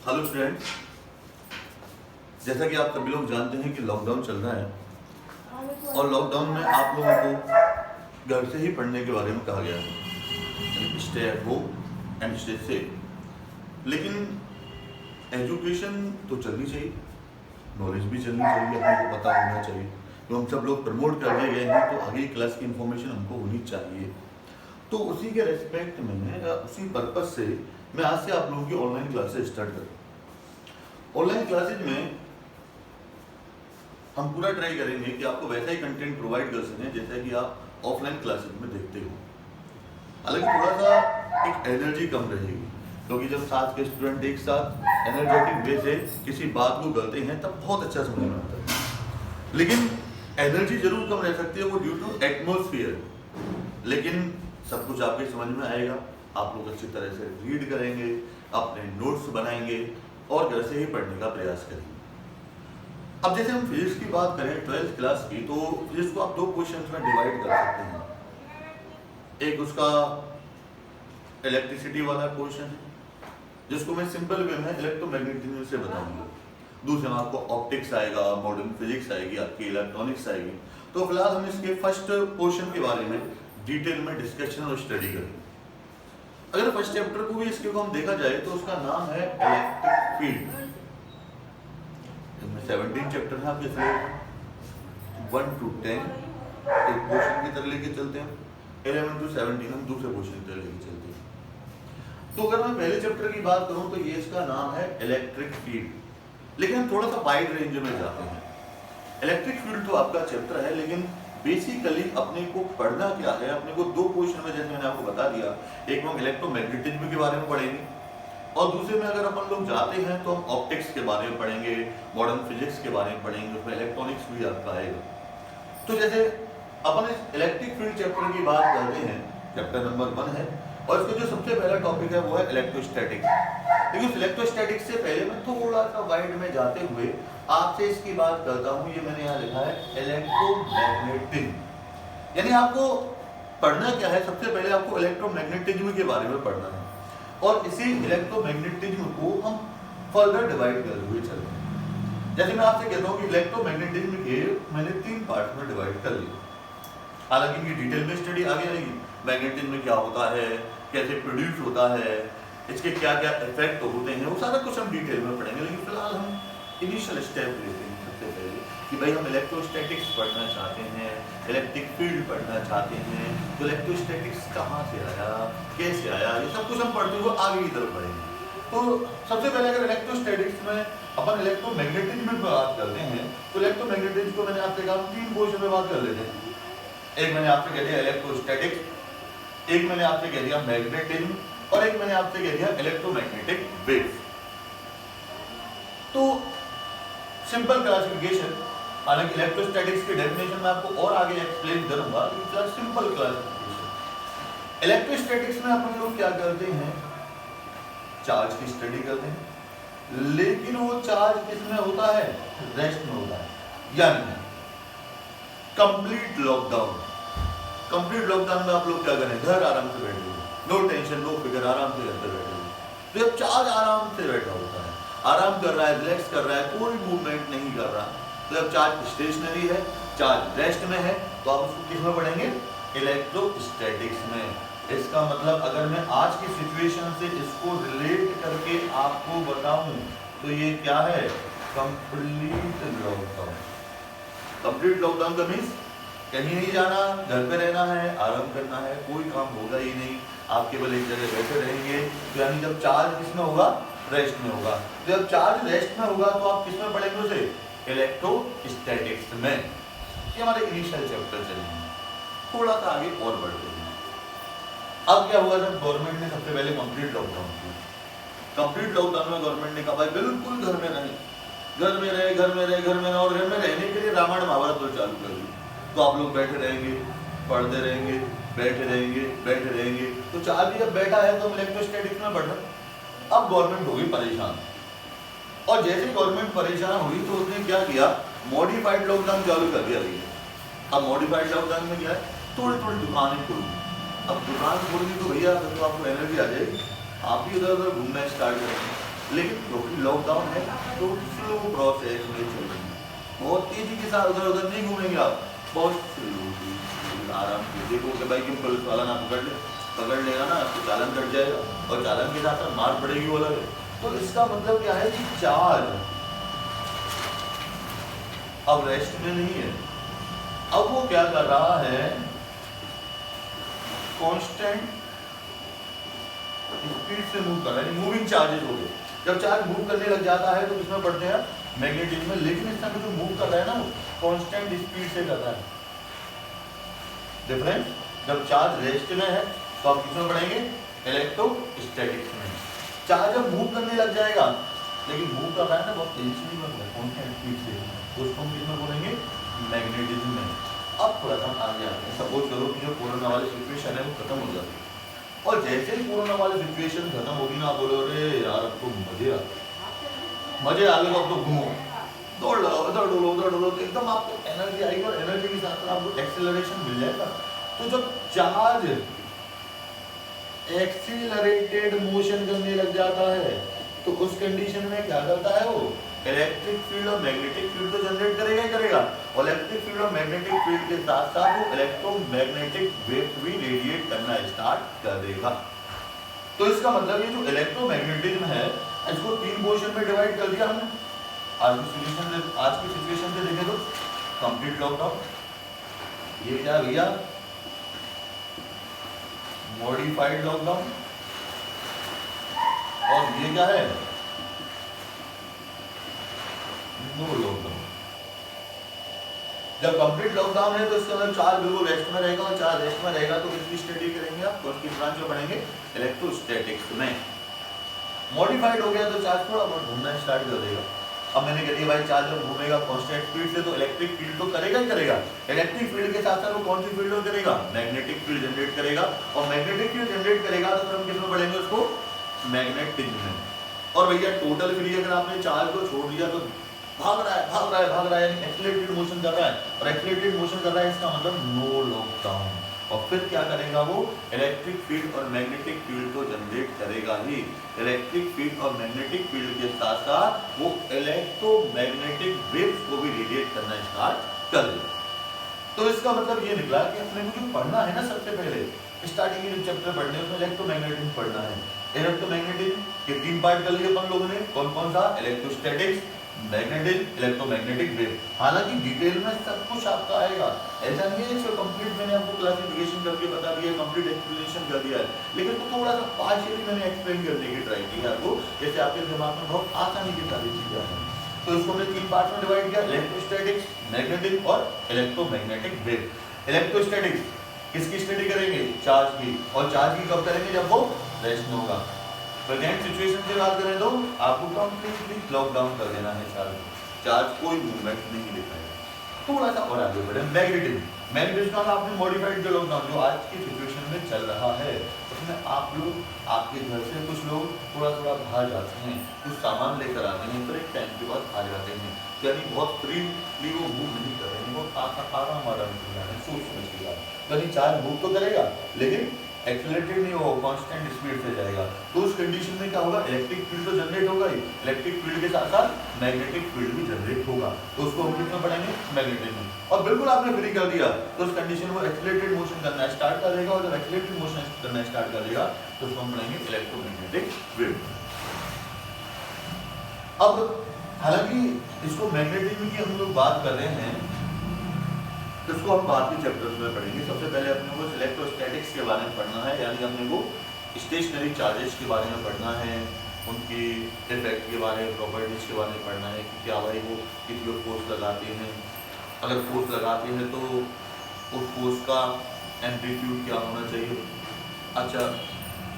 Hello friends, जैसा कि आप सभी लोग जानते हैं कि लॉकडाउन चल रहा है और लॉकडाउन में आप लोगों को घर से ही पढ़ने के बारे में कहा गया है, stay at home and stay safe. लेकिन एजुकेशन तो चलनी चाहिए, नॉलेज भी चलनी चाहिए, हमको पता होना चाहिए। तो हम सब लोग प्रमोट कर दिए गए हैं तो आगे की क्लास की इन्फॉर्मेशन हमको होनी चाहिए। तो उसी के रेस्पेक्ट में उसी पर्पज से मैं आज से आप लोगों की ऑनलाइन क्लासेस स्टार्ट कर रहा हूँ। ऑनलाइन क्लासेज में हम पूरा ट्राई करेंगे कि आपको वैसा ही कंटेंट प्रोवाइड कर सकें जैसा कि आप ऑफलाइन क्लासेज में देखते हो। हालांकि थोड़ा सा एक एनर्जी कम रहेगी, क्योंकि जब साथ के स्टूडेंट एक साथ एनर्जेटिक वे से किसी बात को करते हैं तब बहुत अच्छा समझ में आता है। लेकिन एनर्जी जरूर कम रह सकती है, वो ड्यू टू एटमोसफियर। लेकिन सब कुछ आपके समझ में आएगा, आप लोग अच्छी तरह से रीड करेंगे, अपने नोट्स बनाएंगे और घर से ही पढ़ने का प्रयास करेंगे। अब जैसे हम फिजिक्स की बात करें 12th क्लास की, तो फिजिक्स को आप दो क्वेश्चंस में डिवाइड कर सकते हैं। एक उसका इलेक्ट्रिसिटी वाला क्वेश्चन है, जिसको मैं सिंपल वे में इलेक्ट्रोमैग्नेटिज्म से बताऊंगा। दूसरे में आपको ऑप्टिक्स आएगा, मॉडर्न फिजिक्स आएगी, आपकी इलेक्ट्रॉनिक्स आएगी। तो फिलहाल हम इसके फर्स्ट पोर्शन के बारे में डिटेल में डिस्कशन और स्टडी करेंगे। अगर फर्स्ट चैप्टर को भी इसके को हम देखा जाए तो उसका नाम है इलेक्ट्रिक फील्ड। इसमें 17 चैप्टर है, आप जैसे 1 to 10 एक पोर्शन की तरह लेके चलते हैं, 11 to 17 हम दूसरे पोर्शन की तरह लेके चलते हैं। तो अगर मैं पहले चैप्टर की बात करूं तो ये इसका नाम है इलेक्ट्रिक फील्ड। लेकिन हम थोड़ा सा वाइड रेंज में जाते हैं। इलेक्ट्रिक फील्ड तो आपका चैप्टर है, लेकिन बेसिकली अपने को पढ़ना क्या है, अपने को दो पोर्शन में, जैसे मैंने आपको बता दिया, एक में हम इलेक्ट्रोमैग्नेटिज्म के बारे में पढ़ेंगे और दूसरे में अगर अपन लोग जाते हैं तो हम ऑप्टिक्स के बारे में पढ़ेंगे, मॉडर्न फिजिक्स के बारे में पढ़ेंगे, उसमें इलेक्ट्रॉनिक्स भी आपका आएगा। तो जैसे अपन इस इलेक्ट्रिक फील्ड चैप्टर की बात करते हैं, चैप्टर नंबर 1 है और इसका जो सबसे पहला टॉपिक है वो है इलेक्ट्रोस्टैटिक्स। लेकिन उस इलेक्ट्रोस्टैटिक्स से पहले मैं थोड़ा सा वाइड में जाते हुए आपसे इसकी बात करता हूँ। ये मैंने यहाँ लिखा है इलेक्ट्रोमैग्नेटिज्म, यानी आपको पढ़ना क्या है, सबसे पहले आपको इलेक्ट्रोमैग्नेटिज्म के बारे में पढ़ना है और इसी इलेक्ट्रोमैग्नेटिज्म को हम फर्दर डिवाइड करते हुए चलते हैं। जैसे मैं आपसे कहता हूँ कि इलेक्ट्रोमैग्नेटिज्म के मैंने 3 पार्ट में डिवाइड कर लिया। हालांकि इनकी डिटेल में स्टडी आगे आएगी, मैग्नेटिज्म में क्या होता है, कैसे प्रोड्यूस होता है, इसके क्या क्या इफेक्ट होते हैं, वो सारा कुछ हम डिटेल में पढ़ेंगे। लेकिन फिलहाल हम इनिशियल स्टेप लेते हैं सबसे पहले कि भाई हम इलेक्ट्रोस्टैटिक्स पढ़ना चाहते हैं, इलेक्ट्रिक फील्ड पढ़ना चाहते हैं, तो इलेक्ट्रोस्टैटिक्स कहाँ से आया, कैसे आया, ये सब कुछ हम पढ़ते हुए आगे की तरफ बढ़ेंगे। तो सबसे पहले अगर इलेक्ट्रोस्टैटिक्स में अपन इलेक्ट्रोमैग्नेटिज्म में बात करते हैं तो इलेक्ट्रोमैग्नेटिज्म को मैंने आपसे कहा 3 पोर्शन में बात कर लेते हैं। एक मैंने आपसे कह दिया इलेक्ट्रोस्टैटिक्स, एक मैंने आपसे कह दिया मैग्नेटिज्म और एक मैंने आपसे कह दिया इलेक्ट्रोमैग्नेटिक वेव्स। तो सिंपल क्लासिफिकेशन, हालांकि इलेक्ट्रोस्टैटिक्स की डेफिनेशन मैं आपको और आगे एक्सप्लेन करूंगा, लेकिन सिंपल क्लासिफिकेशन। इलेक्ट्रोस्टैटिक्स में अपन लोग क्या करते हैं, चार्ज की स्टडी करते हैं, लेकिन वो चार्ज किसमें होता है, रेस्ट में होता है। यानी कंप्लीट लॉकडाउन, कंप्लीट लॉकडाउन में आप लोग क्या करें, घर आराम से बैठे हुए, नो टेंशन नो फिकर, आराम से घर पे बैठे हुए। तो जब चार्ज आराम से बैठा होता है, आराम कर रहा है, रिलैक्स कर रहा है, कोई मूवमेंट नहीं कर रहा, तो जब चार्ज स्टेशनरी है, चार्ज रेस्ट में है, तो आप उसको किस में पढ़ेंगे, इलेक्ट्रोस्टैटिक्स में। इसका मतलब अगर मैं आज की सिचुएशन से इसको रिलेट करके आपको बताऊं तो ये क्या है, कंप्लीट लॉकडाउन। कंप्लीट लॉकडाउन का मीन्स कहीं नहीं जाना, घर पे रहना है, आराम करना है, कोई काम होगा ही नहीं, आप केवल एक जगह बैठे रहेंगे। तो यानी जब चार्ज किसमें होगा, रेस्ट में होगा। जब चार्ज रेस्ट में होगा तो आप किसमें पढ़ेंगे उसे, इलेक्ट्रोस्टैटिक्स में। ये हमारे इनिशियल चैप्टर चलेंगे, थोड़ा सा आगे और बढ़ते हैं। अब क्या हुआ, जब गवर्नमेंट ने सबसे पहले कंप्लीट लॉकडाउन किया, कंप्लीट लॉकडाउन में गवर्नमेंट ने कहा भाई बिल्कुल घर में रहें, घर में रहे, घर में रहे, घर में रहे, और घर में रहने के लिए रामायण महाभारत तो चालू कर दी। तो आप लोग बैठे रहेंगे, पढ़ते रहेंगे, बैठे रहेंगे, बैठे रहेंगे। तो चार्ज जब बैठा है तो हम इलेक्ट्रोस्टैटिक्स में पढ़ रहे हैं। अब गवर्नमेंट होगी परेशान, और जैसे गवर्नमेंट परेशान हुई तो उसने क्या किया, मॉडिफाइड लॉकडाउन चालू कर दिया। अब मॉडिफाइड लॉकडाउन में क्या है, थोड़ी थोड़ी दुकानें खोली। अब दुकान खोलेंगे तो भैया तो आपको एनर्जी आ जाएगी, आप भी इधर उधर घूमना स्टार्ट करेंगे। लेकिन क्योंकि लॉकडाउन है तो स्लो प्रोसेस में चलेंगे, बहुत तेजी के साथ उधर उधर नहीं घूमेंगे आप, बहुत स्लोली आराम से। देखो कि भाई क्यों पुलिस वाला ना पकड़ लेगा ना तो चालान कट जाएगा, और चालान के साथ साथ मार पड़ेगी वो अलग है। तो इसका मतलब क्या है कि चार्ज अब रेस्ट में नहीं है, अब वो क्या कर रहा है, कांस्टेंट स्पीड से मूव कर रहा है, मूविंग चार्जेस हो गए। जब चार्ज मूव करने लग जाता है तो किसमें पढ़ते हैं, मैग्नेटिज्म में। लेकिन इस समय जो मूव कर रहा है ना वो कांस्टेंट स्पीड से कर रहा है। डिफरेंस, जब चार्ज रेस्ट में है तो आप किसमें पढ़ेंगे, इलेक्ट्रोस्टैटिक्स में। चार्ज जब मूव करने लग जाएगा, लेकिन मूव कर रहा है ना बहुत तेजी से नहीं कर रहा है, कांस्टेंट स्पीड से, तो उसको हम किसमें बोलेंगे, मैग्नेटिज्म में। अब थोड़ा सा आगे आते हैं। सपोज करो कि जो कोरोना वाली सिचुएशन है वो खत्म हो जाती है, और जैसे ही कोरोना वाली सिचुएशन खत्म होगी ना, बोलो अरे यार अब तो मजे आ गए, तो अब तो घूमो, दौड़ लगाओ, उधर डोलो उधर डोलो, तो एकदम आपको एनर्जी आएगी, और एनर्जी के साथ आपको एक्सेलरेशन मिल जाएगा। तो जब चार्ज एक्सीलरेटेड मोशन करने लग जाता है तो उस कंडीशन में क्या करता है वो, इलेक्ट्रिक फील्ड और मैग्नेटिक फील्ड तो जनरेट करेगा ही करेगा, और इलेक्ट्रिक फील्ड और मैग्नेटिक फील्ड के साथ साथ वो इलेक्ट्रोमैग्नेटिक वेव भी रेडिएट करना स्टार्ट कर देगा। तो इसका मतलब ये जो इलेक्ट्रोमैग्नेटिज्म है इसको 3 पोर्शन में डिवाइड कर दिया हमने। आज की सिचुएशन से देखें तो कंप्लीट लॉकडाउन, ये क्या भैया, मॉडिफाइड लॉकडाउन, और ये क्या है, नो लॉकडाउन। जब कंप्लीट लॉकडाउन है तो इसका मतलब चार्ज बिल्कुल रेस्ट में रहेगा, और चार्ज रेस्ट में रहेगा तो किसकी स्टडी करेंगे आप, उसकी ब्रांच में पढ़ेंगे इलेक्ट्रोस्टैटिक्स में। मॉडिफाइड हो गया तो चार्ज थोड़ा बहुत घूमना स्टार्ट कर देगा। अब मैंने कह दिया भाई चार्ज जब घूमेगा कांस्टेंट स्पीड से तो इलेक्ट्रिक फील्ड तो करेगा ही करेगा, इलेक्ट्रिक फील्ड के साथ साथ वो कौन सी फील्ड करेगा, मैग्नेटिक फील्ड जनरेट करेगा, और मैग्नेटिक फील्ड जनरेट करेगा तो फिर हम किसमें पढ़ेंगे उसको, मैग्नेटिज्म में। और भैया टोटल फ्री अगर आपने चार्ज को छोड़ दिया तो भाग रहा है यानी एक्सीलरेटेड मोशन कर रहा है, और एक्सीलरेटेड मोशन कर रहा है इसका मतलब नो लॉकडाउन। और फिर क्या करेगा वो, इलेक्ट्रिक फील्ड और मैग्नेटिक फील्ड को जनरेट करेगा ही, इलेक्ट्रिक फील्ड और मैग्नेटिक फील्ड के साथ साथ वो इलेक्ट्रोमैग्नेटिक वेव्स को भी रेडिएट करना स्टार्ट कर देगा। तो इसका मतलब ये निकला कि अपने को जो पढ़ना है ना, सबसे पहले स्टार्टिंग के जो चैप्टर पढ़ने हैं उसमें इलेक्ट्रोमैग्नेटिज्म पढ़ना है। इलेक्ट्रोमैग्नेटिज्म के 3 पार्ट कर लिए अपन लोगों ने, कौन कौन सा, इलेक्ट्रोस्टैटिक्स, मैग्नेटिज्म, इलेक्ट्रोमैग्नेटिक वेव। हालांकि डिटेल में सब कुछ आपका आएगा, ऐसा नहीं है इसको कंप्लीट मैंने आपको क्लासिफिकेशन करके बता दिया, कंप्लीट एक्सप्लेनेशन कर दिया है, लेकिन तो थोड़ा सा पार्शियली मैंने एक्सप्लेन करने की ट्राई की है आपको, जैसे आपके दिमाग में बहुत आसानी के साथ चीजें आ जाए। तो इसको हमने 3 पार्ट में डिवाइड किया, इलेक्ट्रोस्टैटिक्स, मैग्नेटिज्म और इलेक्ट्रोमैग्नेटिक वेव। इलेक्ट्रोस्टैटिक्स किसकी स्टडी करेंगे, चार्ज की, और चार्ज की कब करेंगे, जब वो रेस्ट में होगा। प्रेजेंट सिचुएशन की बात करें तो आपको कंप्लीटली लॉकडाउन कर देना है चार्ज कोई मूवमेंट नहीं दिखाएगा। थोड़ा सा और आगे बढ़े, मैग्नेटिज्म आपने मॉडिफाइड जो लॉकडाउन जो आज की सिचुएशन में चल रहा है उसमें आप लोग आपके घर से कुछ लोग थोड़ा बाहर जाते हैं, कुछ सामान लेकर आते हैं, फिर एक टाइम के बाद आ जाते हैं, यानी बहुत फ्रीली वो मूव नहीं कर रहे हैं, बहुत आराम कर रहे हैं, सोच समझ के जा रहे हैं। यानी चार्ज मूव तो करेगा लेकिन एक्सीलरेटेड नहीं होगा, कांस्टेंट स्पीड से जाएगा। तो उस कंडीशन में क्या होगा, इलेक्ट्रिक फील्ड तो जनरेट होगा ही, इलेक्ट्रिक फील्ड के साथ साथ मैग्नेटिक फील्ड भी जनरेट होगा, तो उसको हम कितना पढ़ेंगे, मैग्नेटिज्म। और बिल्कुल आपने फ्री कर दिया तो उस कंडीशन में एक्सीलरेटेड मोशन करना स्टार्ट कर देगा, और जब एक्सीलरेटेड मोशन करना स्टार्ट कर देगा तो उसको हम पढ़ेंगे इलेक्ट्रोमैग्नेटिक वेव। अब हालांकि इसको मैग्नेटिज्म की हम लोग बात कर रहे हैं तो इसको हम बाद के चैप्टर्स में पढ़ेंगे। सबसे पहले अपने को इलेक्ट्रोस्टैटिक्स के बारे में पढ़ना है, यानी अपने को स्टेशनरी चार्जेस के बारे में पढ़ना है, उनकी इफेक्ट के बारे में, प्रॉपर्टीज के बारे में पढ़ना है कि क्या भाई वो किसी को फोर्स लगाते हैं, अगर फोर्स लगाते हैं तो उस फोर्स का एम्पलीट्यूड क्या होना चाहिए। अच्छा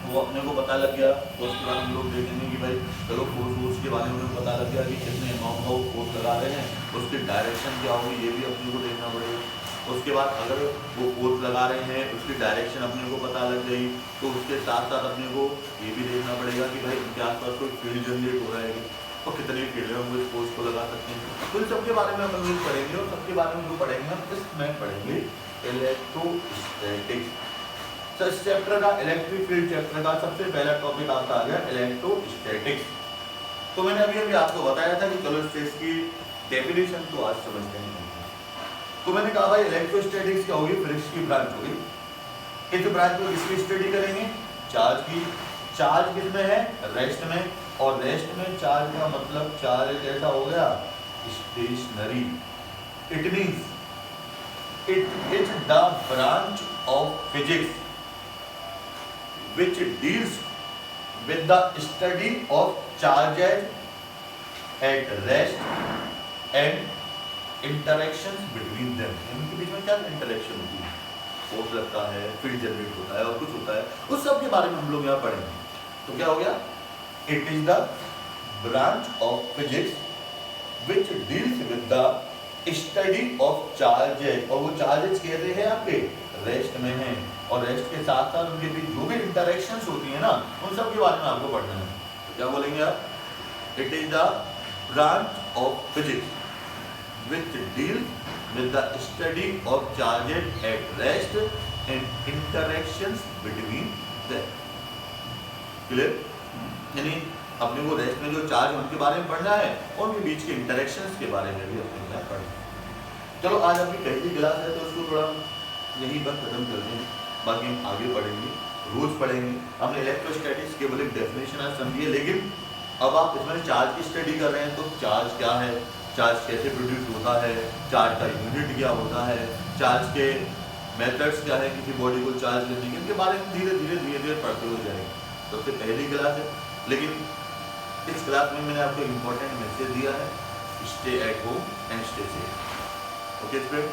वो अपने को पता लग गया तो उसके बाद हम लोग देखेंगे कि भाई चलो फोर्स के बारे में पता लग गया कि कितने अमाउंट का वो फोर्स लगा रहे हैं, उसकी डायरेक्शन क्या होगी ये भी अपने को देखना पड़ेगा। उसके बाद अगर वो फोर्स लगा रहे हैं उसकी डायरेक्शन अपने को पता लग गई तो उसके साथ साथ अपने को ये भी देखना पड़ेगा कि भाई उनके आसपास कोई फील्ड जनरेट हो रहा है तो कितने फील्ड में हम इस फोर्स को लगा सकते हैं। तो इन सबके बारे में अपन लोग पढ़ेंगे, और सबके बारे में जो पढ़ेंगे हम इसमें पढ़ेंगे इलेक्ट्रोस्टैटिक्स। इस चैप्टर का इलेक्ट्रिक फील्ड चैप्टर का सबसे पहला टॉपिक आपका आ गया इलेक्ट्रोस्टैटिक्स। तो मैंने अभी अभी आपको बताया था कि चलो स्ट्रेस की डेफिनेशन तो आज समझते हैं। तो मैंने कहा भाई इलेक्ट्रोस्टैटिक्स क्या होगी, फिजिक्स की ब्रांच होगी। इस ब्रांच में किसकी स्टडी करेंगे, चार्ज की। चार्ज किसमें है, रेस्ट में, और रेस्ट में चार्ज का मतलब चार्ज कैसा हो गया, stationary. It means it is the branch of physics which deals with the study of charges at rest and interactions between them। इनके बीच में क्या इंटरेक्शन होती है, फोर्स लगता है, फील्ड जनरेट होता है और कुछ होता है, उस सब के बारे में हम लोग यहाँ पढ़ेंगे। तो क्या हो गया, it is the branch of physics which deals with the study of charges, और वो चार्जेस कैसे हैं आपके रेस्ट में हैं, और रेस्ट के साथ साथ उनके बीच जो भी इंटरेक्शंस होती है ना, उन सब के बारे में आपको पढ़ना है। तो क्या बोलेंगे आप, it is the branch of physics which deal with the study of charges at rest and interactions between them. Clear, यानी अपने को रेस्ट में जो चार्ज उनके बारे में पढ़ना है, उनके बीच के इंटरेक्शंस के बारे में भी अपने को पढ़ना है। चलो आज आपकी पहली क्लास है तो उसको थोड़ा यहीं पर खत्म करते हैं, बाकी हम आगे पढ़ेंगे, रोज पढ़ेंगे। हमने इलेक्ट्रोस्टैटिक्स केवल एक डेफिनेशन आज समझी है, लेकिन अब आप इसमें चार्ज की स्टडी कर रहे हैं तो चार्ज क्या है, चार्ज कैसे प्रोड्यूस होता है, चार्ज का यूनिट क्या होता है, चार्ज के मेथड्स क्या है किसी बॉडी को चार्ज करने के, इनके बारे में धीरे धीरे पढ़ते हुए जाएंगे। सबसे पहली क्लास है, लेकिन इस क्लास में मैंने आपको इम्पोर्टेंट मैसेज दिया है, stay at home and stay safe. Okay student.